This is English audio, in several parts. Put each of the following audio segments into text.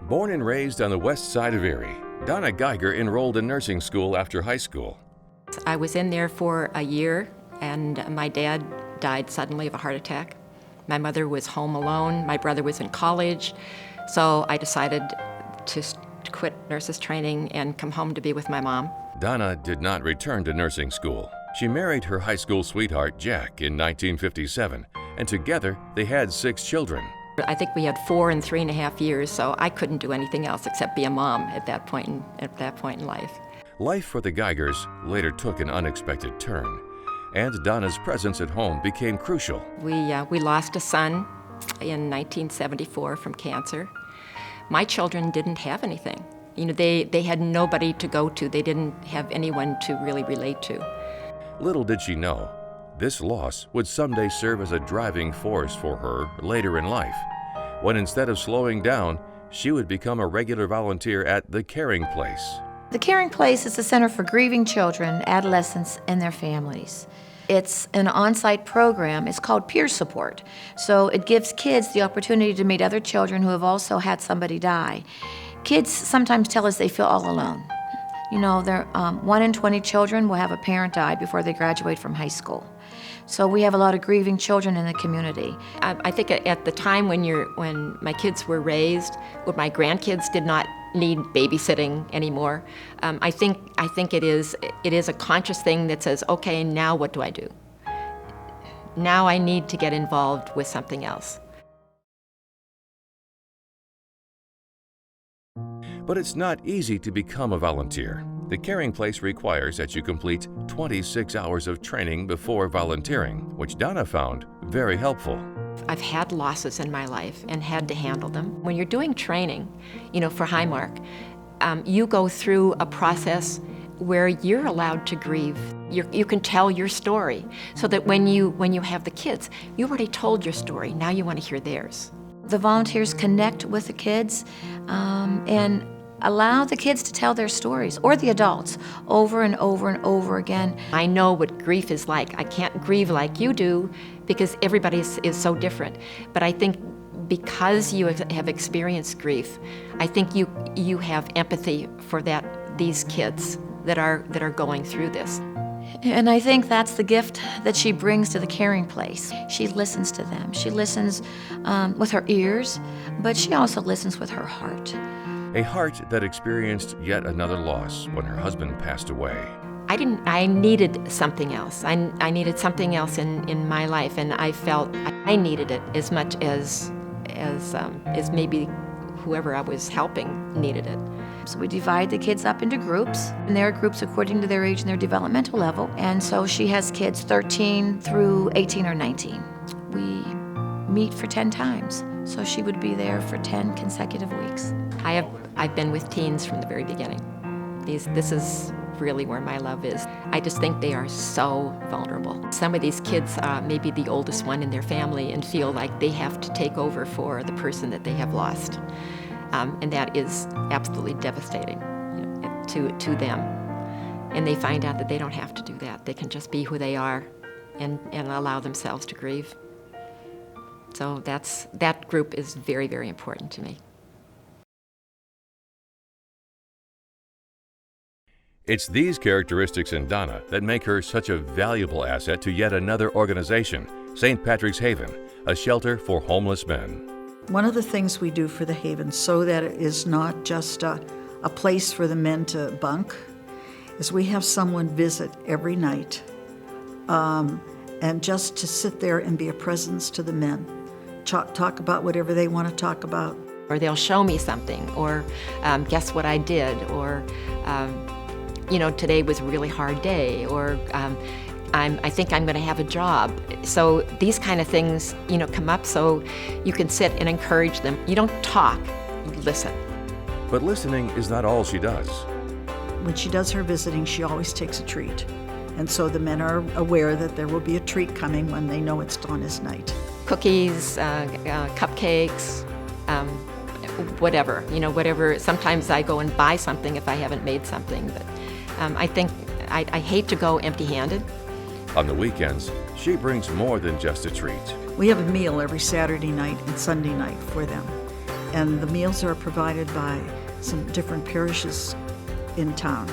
Born and raised on the west side of Erie, Donna Geiger enrolled in nursing school after high school. I was in there for a year, and my dad died suddenly of a heart attack. My mother was home alone. My brother was in college, so I decided to quit nurses training and come home to be with my mom. Donna did not return to nursing school. She married her high school sweetheart, Jack, in 1957, and together they had 6 children. I think we had 4 and 3.5 years, so I couldn't do anything else except be a mom at that point in life. Life for the Geigers later took an unexpected turn, and Donna's presence at home became crucial. We lost a son in 1974 from cancer. My children didn't have anything. You know, they had nobody to go to. They didn't have anyone to really relate to. Little did she know, this loss would someday serve as a driving force for her later in life, when instead of slowing down, she would become a regular volunteer at the Caring Place. The Caring Place is a center for grieving children, adolescents, and their families. It's an on-site program. It's called peer support. So it gives kids the opportunity to meet other children who have also had somebody die. Kids sometimes tell us they feel all alone. You know, 1 in 20 children will have a parent die before they graduate from high school. So we have a lot of grieving children in the community. I think at the time when my kids were raised, when my grandkids did not need babysitting anymore, I think it is a conscious thing that says, okay, now what do I do? Now I need to get involved with something else. But it's not easy to become a volunteer. The Caring Place requires that you complete 26 hours of training before volunteering, which Donna found very helpful. I've had losses in my life and had to handle them. When you're doing training, you know, for Highmark, you go through a process where you're allowed to grieve. You can tell your story, so that when you have the kids, you already told your story. Now you want to hear theirs. The volunteers connect with the kids and allow the kids to tell their stories, or the adults, over and over and over again. I know what grief is like. I can't grieve like you do because everybody is so different. But I think because you have experienced grief, I think you have empathy for these kids that are going through this. And I think that's the gift that she brings to the Caring Place. She listens to them. She listens with her ears, but she also listens with her heart. A heart that experienced yet another loss when her husband passed away. I needed something else. I needed something else in my life, and I felt I needed it as much as maybe whoever I was helping needed it. So we divide the kids up into groups, and there are groups according to their age and their developmental level. And so she has kids 13 through 18 or 19. We meet for 10 times, so she would be there for 10 consecutive weeks. I've been with teens from the very beginning. This is really where my love is. I just think they are so vulnerable. Some of these kids may be the oldest one in their family and feel like they have to take over for the person that they have lost. And that is absolutely devastating, you know, to them. And they find out that they don't have to do that. They can just be who they are and allow themselves to grieve. So that group is very, very important to me. It's these characteristics in Donna that make her such a valuable asset to yet another organization, St. Patrick's Haven, a shelter for homeless men. One of the things we do for the Haven, so that it is not just a place for the men to bunk, is we have someone visit every night and just to sit there and be a presence to the men. Talk about whatever they want to talk about. Or they'll show me something, or guess what I did, or you know, today was a really hard day, or I think I'm going to have a job. So these kind of things, you know, come up so you can sit and encourage them. You don't talk, you listen. But listening is not all she does. When she does her visiting, she always takes a treat. And so the men are aware that there will be a treat coming when they know it's Donna's night. Cookies, cupcakes, whatever, you know, whatever. Sometimes I go and buy something if I haven't made something, but I think I hate to go empty-handed. On the weekends, she brings more than just a treat. We have a meal every Saturday night and Sunday night for them. And the meals are provided by some different parishes in town.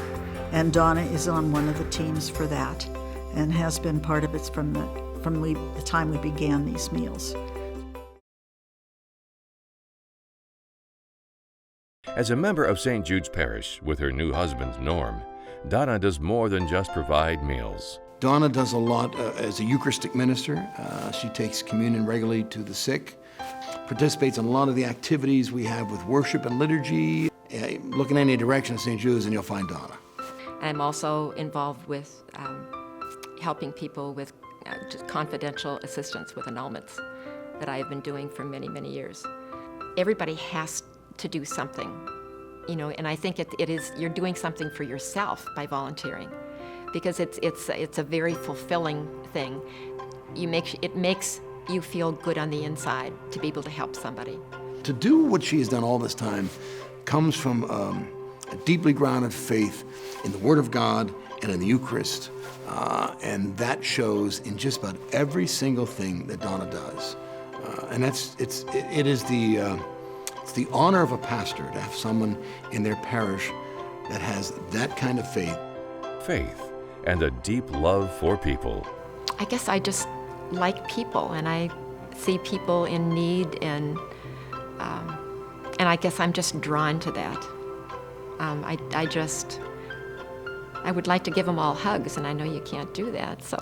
And Donna is on one of the teams for that and has been part of it from the time we began these meals. As a member of St. Jude's Parish with her new husband, Norm, Donna does more than just provide meals. Donna does a lot as a Eucharistic minister. She takes communion regularly to the sick, participates in a lot of the activities we have with worship and liturgy. Look in any direction at St. Jude's and you'll find Donna. I'm also involved with helping people with just confidential assistance with annulments that I have been doing for many, many years. Everybody has to do something, and I think it is, you're doing something for yourself by volunteering, because it's a very fulfilling thing. It makes you feel good on the inside to be able to help somebody. To do what she has done all this time comes from a deeply grounded faith in the Word of God and in the Eucharist, and that shows in just about every single thing that Donna does. And it is the honor of a pastor to have someone in their parish that has that kind of faith. Faith and a deep love for people. I guess I just like people, and I see people in need, and I guess I'm just drawn to that. I would like to give them all hugs, and I know you can't do that, so.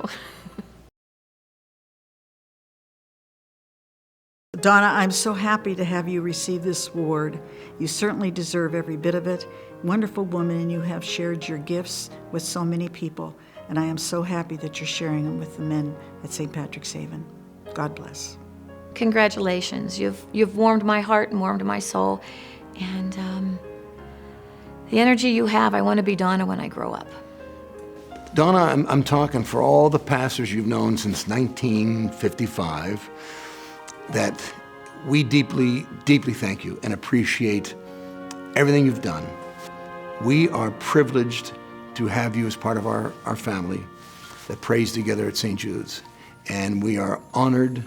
Donna, I'm so happy to have you receive this award. You certainly deserve every bit of it. Wonderful woman, and you have shared your gifts with so many people, and I am so happy that you're sharing them with the men at St. Patrick's Haven. God bless. Congratulations. You've warmed my heart and warmed my soul, and the energy you have, I want to be Donna when I grow up. Donna, I'm talking for all the pastors you've known since 1955, that we deeply, deeply thank you and appreciate everything you've done. We are privileged to have you as part of our family that prays together at St. Jude's. And we are honored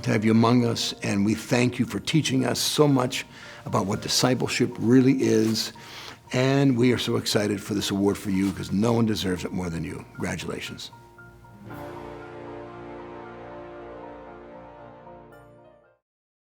to have you among us, and we thank you for teaching us so much about what discipleship really is. And we are so excited for this award for you, because no one deserves it more than you. Congratulations.